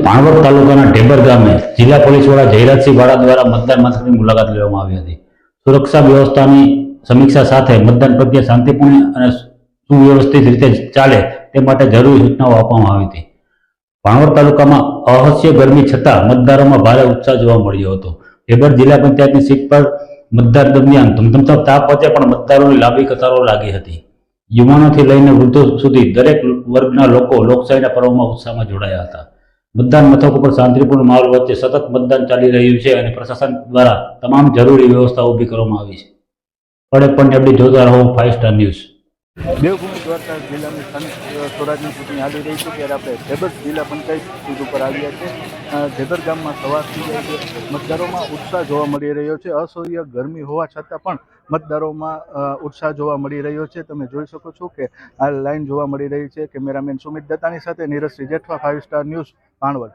ભાણવડ તાલુકાના ઢેબર ગામે જિલ્લા પોલીસ વડા જયરાજસિંહ વાળા દ્વારા મતદાન મથકની મુલાકાત લેવામાં આવી હતી. સુરક્ષા વ્યવસ્થાની સમીક્ષા સાથે મતદાન પ્રક્રિયા શાંતિપૂર્ણ અને સુવ્યવસ્થિત રીતે ચાલે તે માટે જરૂરી સૂચનાઓ આપવામાં આવી હતી. ભાણવડ તાલુકામાં અસહ્ય ગરમી છતાં મતદારોમાં ભારે ઉત્સાહ જોવા મળ્યો હતો. ઢેબર જિલ્લા પંચાયતની સીટ પર મતદાન દરમિયાન ધમધમતા તાપ વચ્ચે પણ મતદારોની લાંબી કતારો લાગી હતી. યુવાનોથી લઈને વૃદ્ધો સુધી દરેક વર્ગના લોકો લોકશાહીના પર્વમાં ઉત્સાહમાં જોડાયા હતા. મતદાન મથકો પર શાંતિપૂર્ણ માહોલ વચ્ચે સતત મતદાન ચાલી રહ્યું છે અને પ્રશાસન દ્વારા તમામ જરૂરી વ્યવસ્થા ઊભી કરવામાં આવી છે. કડક પણ અપડેટ જોતા રહો 5 સ્ટાર ન્યૂઝ. દેવભૂમિ દ્વારકા જિલ્લાની સ્થાનિક સ્વરાજની ચૂંટણી આવી રહી છે ત્યારે આપણે ઢેબર જિલ્લા પંચાયત સીટ ઉપર આવ્યા છે. ઢેબર ગામમાં સવારથી મતદારોમાં ઉત્સાહ જોવા મળી રહ્યો છે. અસહ્ય ગરમી હોવા છતાં પણ મતદારોમાં ઉત્સાહ જોવા મળી રહ્યો છે. તમે જોઈ શકો છો કે આ લાઈન જોવા મળી રહી છે. કેમેરામેન સુમિત દત્તાની સાથે નીરજ જેઠવા 5 સ્ટાર ન્યૂઝ ભાણવડ.